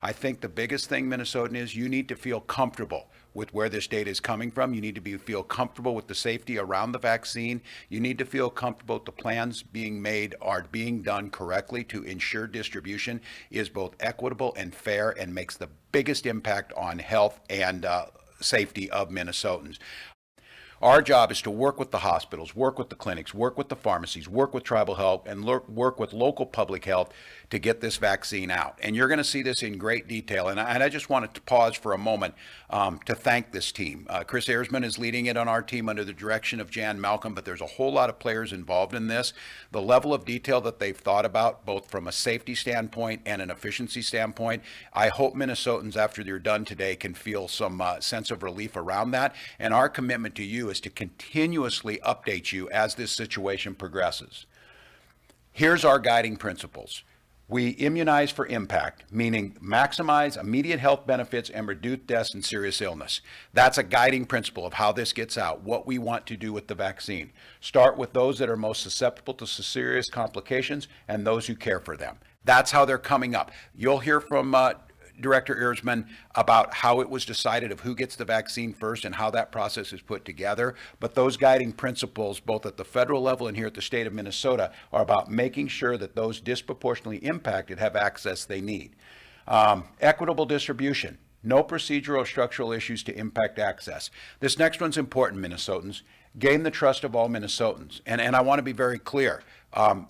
I think the biggest thing, Minnesotan, is you need to feel comfortable with where this data is coming from. You need to feel comfortable with the safety around the vaccine. You need to feel comfortable that the plans being made are being done correctly to ensure distribution is both equitable and fair and makes the biggest impact on health and safety of Minnesotans. Our job is to work with the hospitals, work with the clinics, work with the pharmacies, work with tribal health, and work with local public health to get this vaccine out. And you're going to see this in great detail. And I just wanted to pause for a moment to thank this team. Chris Erzman is leading it on our team under the direction of Jan Malcolm, but there's a whole lot of players involved in this. The level of detail that they've thought about, both from a safety standpoint and an efficiency standpoint, I hope Minnesotans, after they're done today, can feel some sense of relief around that. And our commitment to you is to continuously update you as this situation progresses. Here's our guiding principles. We immunize for impact, meaning maximize immediate health benefits and reduce deaths and serious illness. That's a guiding principle of how this gets out, what we want to do with the vaccine. Start with those that are most susceptible to serious complications and those who care for them. That's how they're coming up. You'll hear from Director Erzman about how it was decided of who gets the vaccine first and how that process is put together. But those guiding principles, both at the federal level and here at the state of Minnesota, are about making sure that those disproportionately impacted have access they need. Equitable distribution. No procedural or structural issues to impact access. This next one's important, Minnesotans. Gain the trust of all Minnesotans. And I want to be very clear.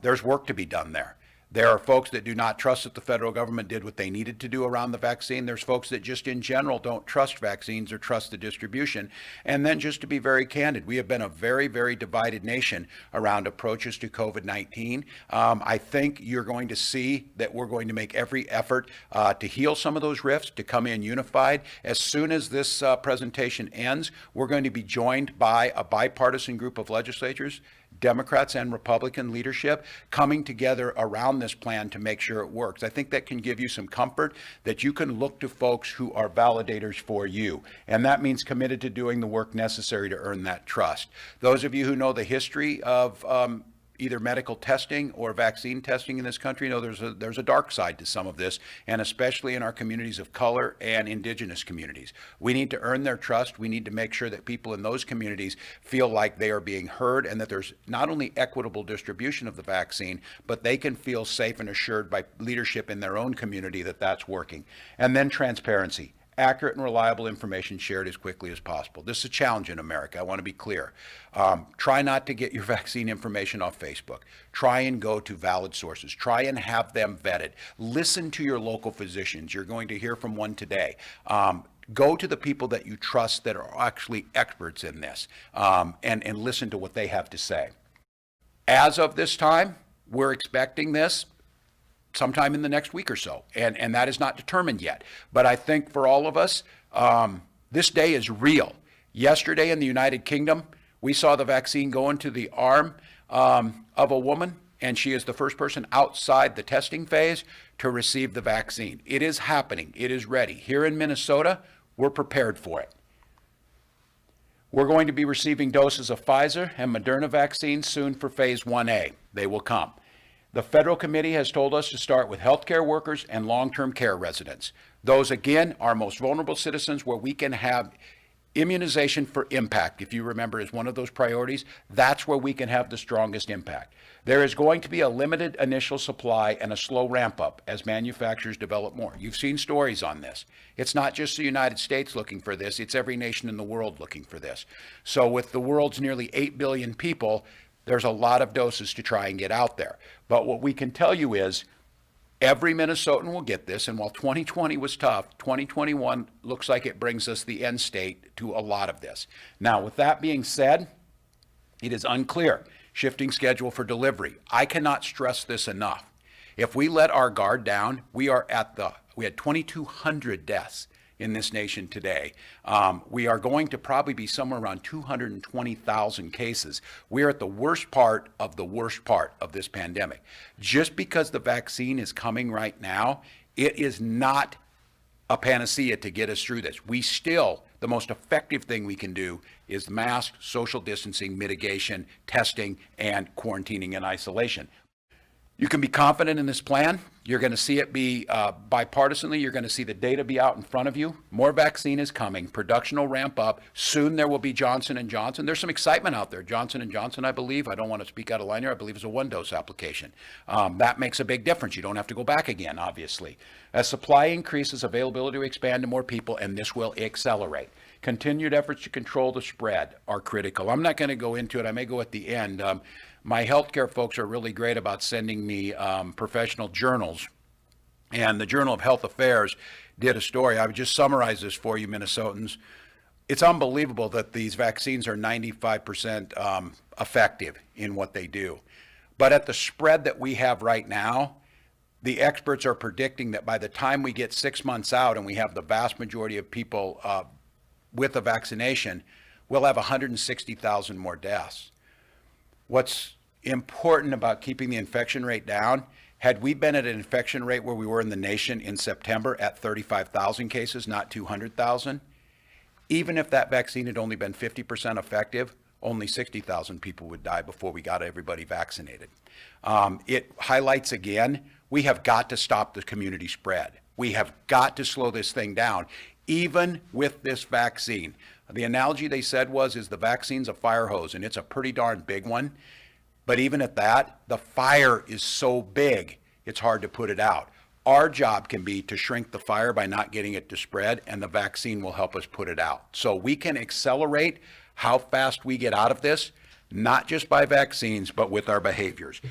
There's work to be done there. There are folks that do not trust that the federal government did what they needed to do around the vaccine. There's folks that just in general don't trust vaccines or trust the distribution. And then just to be very candid, we have been a very, very divided nation around approaches to COVID-19. I think you're going to see that we're going to make every effort to heal some of those rifts, to come in unified. As soon as this presentation ends, we're going to be joined by a bipartisan group of legislators, Democrats and Republican leadership, coming together around this plan to make sure it works. I think that can give you some comfort that you can look to folks who are validators for you. And that means committed to doing the work necessary to earn that trust. Those of you who know the history of either medical testing or vaccine testing in this country know there's a dark side to some of this, and especially in our communities of color and indigenous communities. We need to earn their trust. We need to make sure that people in those communities feel like they are being heard and that there's not only equitable distribution of the vaccine, but they can feel safe and assured by leadership in their own community that that's working. And then transparency. Accurate and reliable information shared as quickly as possible. This is a challenge in America. I want to be clear. Try not to get your vaccine information off Facebook. Try and go to valid sources. Try and have them vetted. Listen to your local physicians. You're going to hear from one today. Go to the people that you trust that are actually experts in this, and listen to what they have to say. As of this time, we're expecting this sometime in the next week or so, and that is not determined yet. But I think for all of us, this day is real. Yesterday in the United Kingdom, we saw the vaccine go into the arm of a woman, and she is the first person outside the testing phase to receive the vaccine. It is happening. It is ready. Here in Minnesota, we're prepared for it. We're going to be receiving doses of Pfizer and Moderna vaccines soon for phase 1A. They will come. The federal committee has told us to start with healthcare workers and long-term care residents. Those, again, are most vulnerable citizens where we can have immunization for impact, if you remember, is one of those priorities. That's where we can have the strongest impact. There is going to be a limited initial supply and a slow ramp up as manufacturers develop more. You've seen stories on this. It's not just the United States looking for this, it's every nation in the world looking for this. So with the world's nearly 8 billion people, there's a lot of doses to try and get out there. But what we can tell you is every Minnesotan will get this. And while 2020 was tough, 2021 looks like it brings us the end state to a lot of this. Now, with that being said, it is unclear shifting schedule for delivery. I cannot stress this enough. If we let our guard down, we had 2,200 deaths in this nation today. We are going to probably be somewhere around 220,000 cases. We are at the worst part of this pandemic. Just because the vaccine is coming right now, it is not a panacea to get us through this. The most effective thing we can do is mask, social distancing, mitigation, testing, and quarantining and isolation. You can be confident in this plan. You're going to see it be bipartisanly. You're going to see the data be out in front of you. More vaccine is coming. Production will ramp up. Soon there will be Johnson & Johnson. There's some excitement out there. Johnson & Johnson, I believe, I don't want to speak out of line here, I believe it's a one-dose application. That makes a big difference. You don't have to go back again, obviously. As supply increases, availability will expand to more people, and this will accelerate. Continued efforts to control the spread are critical. I'm not going to go into it. I may go at the end. My healthcare folks are really great about sending me professional journals. And the Journal of Health Affairs did a story. I would just summarize this for you, Minnesotans. It's unbelievable that these vaccines are 95% effective in what they do. But at the spread that we have right now, the experts are predicting that by the time we get 6 months out and we have the vast majority of people with a vaccination, we'll have 160,000 more deaths. What's important about keeping the infection rate down, had we been at an infection rate where we were in the nation in September at 35,000 cases, not 200,000, even if that vaccine had only been 50% effective, only 60,000 people would die before we got everybody vaccinated. It highlights again, we have got to stop the community spread. We have got to slow this thing down, even with this vaccine. The analogy they said is the vaccine's a fire hose, and it's a pretty darn big one. But even at that, the fire is so big, it's hard to put it out. Our job can be to shrink the fire by not getting it to spread, and the vaccine will help us put it out. So we can accelerate how fast we get out of this, not just by vaccines, but with our behaviors.